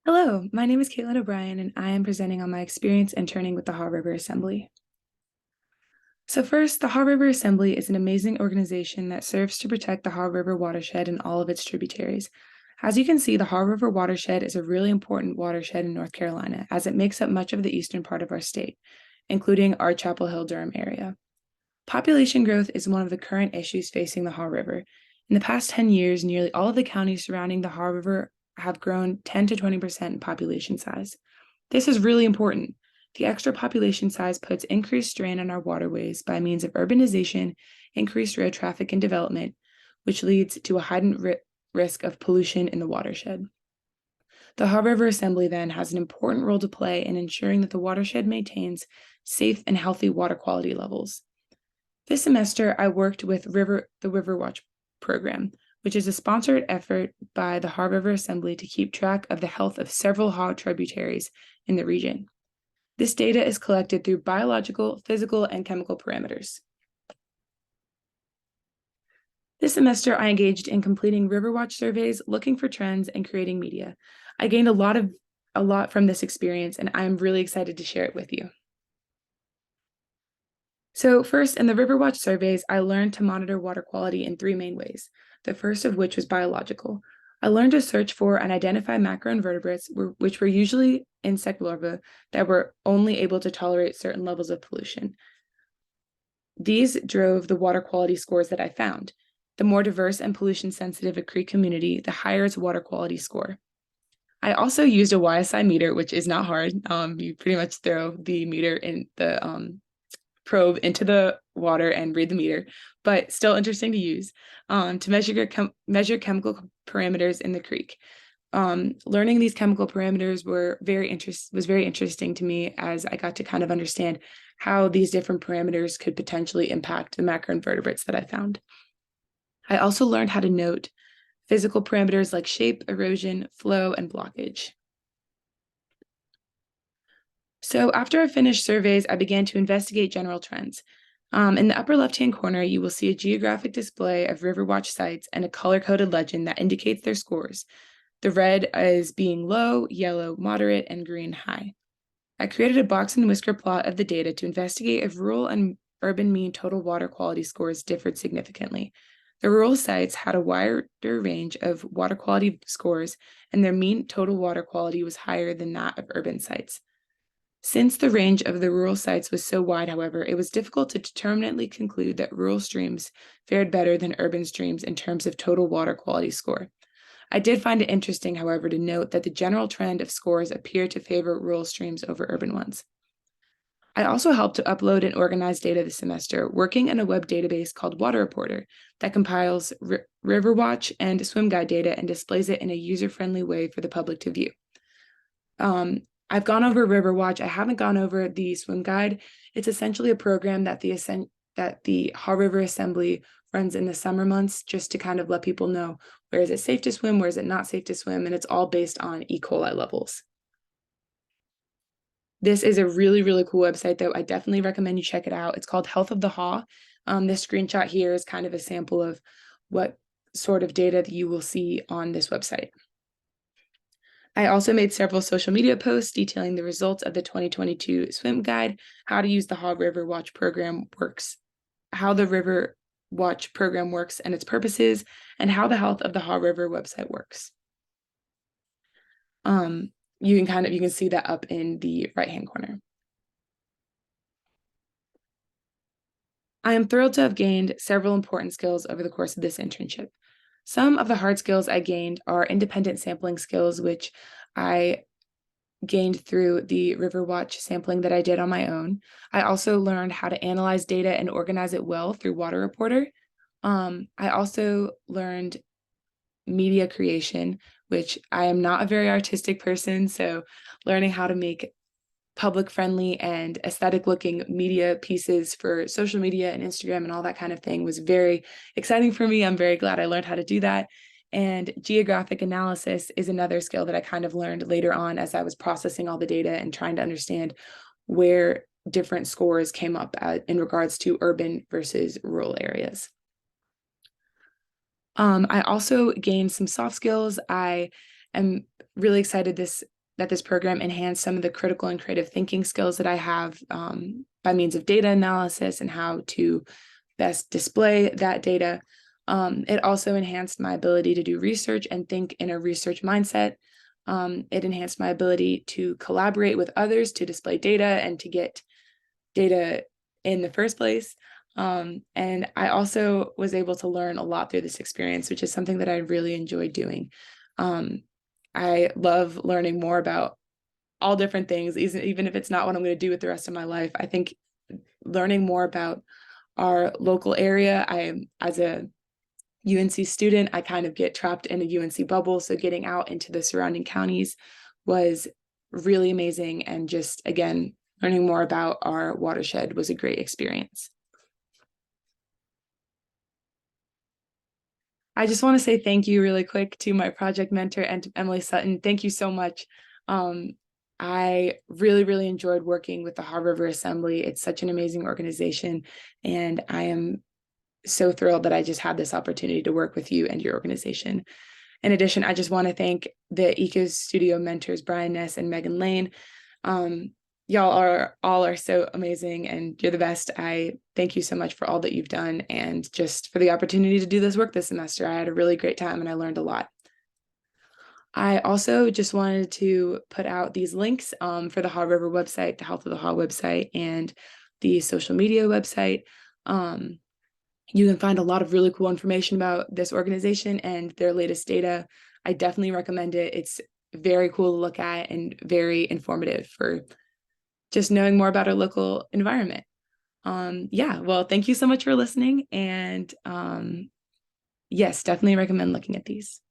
Hello, my name is Caitlin O'Brien, and I am presenting on my experience interning with the Haw River Assembly. So first, the Haw River Assembly is an amazing organization that serves to protect the Haw River watershed and all of its tributaries. As you can see, the Haw River watershed is a really important watershed in North Carolina, as it makes up much of the eastern part of our state, including our Chapel Hill-Durham area. Population growth is one of the current issues facing the Haw River. In the past 10 years, nearly all of the counties surrounding the Haw River have grown 10 to 20% in population size. This is really important. The extra population size puts increased strain on our waterways by means of urbanization, increased road traffic and development, which leads to a heightened risk of pollution in the watershed. The Haw River Assembly then has an important role to play in ensuring that the watershed maintains safe and healthy water quality levels. This semester, I worked with the River Watch program, which is a sponsored effort by the Haw River Assembly to keep track of the health of several Haw tributaries in the region. This data is collected through biological, physical, and chemical parameters. This semester, I engaged in completing River Watch surveys, looking for trends, and creating media. I gained a lot from this experience, and I'm really excited to share it with you. So first, in the River Watch surveys, I learned to monitor water quality in three main ways, the first of which was biological. I learned to search for and identify macroinvertebrates, which were usually insect larvae that were only able to tolerate certain levels of pollution. These drove the water quality scores that I found. The more diverse and pollution-sensitive a creek community, the higher its water quality score. I also used a YSI meter, which is not hard. You pretty much throw the meter in the probe into the water and read the meter, but still interesting to use to measure chemical parameters in the creek. Learning these chemical parameters was very interesting to me, as I got to kind of understand how these different parameters could potentially impact the macroinvertebrates that I found. I also learned how to note physical parameters like shape, erosion, flow, and blockage. So after I finished surveys, I began to investigate general trends. In the upper left-hand corner, you will see a geographic display of River Watch sites and a color-coded legend that indicates their scores. The red is being low, yellow moderate, and green high. I created a box and whisker plot of the data to investigate if rural and urban mean total water quality scores differed significantly. The rural sites had a wider range of water quality scores, and their mean total water quality was higher than that of urban sites. Since the range of the rural sites was so wide, however, it was difficult to determinately conclude that rural streams fared better than urban streams in terms of total water quality score. I did find it interesting, however, to note that the general trend of scores appear to favor rural streams over urban ones. I also helped to upload and organize data this semester, working in a web database called Water Reporter that compiles River Watch and swim guide data and displays it in a user-friendly way for the public to view. I've gone over River Watch. I haven't gone over the swim guide. It's essentially a program that the Haw River Assembly runs in the summer months, just to kind of let people know where is it safe to swim, where is it not safe to swim, and it's all based on E. coli levels. This is a really, really cool website, though. I definitely recommend you check it out. It's called Health of the Haw. This screenshot here is kind of a sample of what sort of data that you will see on this website. I also made several social media posts detailing the results of the 2022 swim guide, how to use the Haw River Watch program works, how the River Watch program works and its purposes, and how the Health of the Haw River website works. You can see that up in the right-hand corner. I am thrilled to have gained several important skills over the course of this internship. Some of the hard skills I gained are independent sampling skills, which I gained through the River Watch sampling that I did on my own. I also learned how to analyze data and organize it well through Water Reporter. I also learned media creation, which I am not a very artistic person, so learning how to make public-friendly and aesthetic-looking media pieces for social media and Instagram and all that kind of thing was very exciting for me. I'm very glad I learned how to do that. And geographic analysis is another skill that I kind of learned later on as I was processing all the data and trying to understand where different scores came up in regards to urban versus rural areas. I also gained some soft skills. I am really excited this that this program enhanced some of the critical and creative thinking skills that I have by means of data analysis and how to best display that data. It also enhanced my ability to do research and think in a research mindset. It enhanced my ability to collaborate with others to display data and to get data in the first place. And I also was able to learn a lot through this experience, which is something that I really enjoyed doing. I love learning more about all different things, even if it's not what I'm going to do with the rest of my life. I think learning more about our local area, as a UNC student, I kind of get trapped in a UNC bubble. So getting out into the surrounding counties was really amazing. And just, again, learning more about our watershed was a great experience. I just want to say thank you really quick to my project mentor and to Emily Sutton. Thank you so much. I really, really enjoyed working with the Haw River Assembly. It's such an amazing organization, and I am so thrilled that I just had this opportunity to work with you and your organization. In addition, I just want to thank the Eco Studio mentors, Brian Ness and Megan Lane. Y'all are so amazing, and you're the best. I thank you so much for all that you've done and just for the opportunity to do this work this semester. I had a really great time and I learned a lot. I also just wanted to put out these links for the Haw River website, the Health of the Haw website, and the social media website. You can find a lot of really cool information about this organization and their latest data. I definitely recommend it. It's very cool to look at and very informative for just knowing more about our local environment. Yeah, well, thank you so much for listening. And yes, definitely recommend looking at these.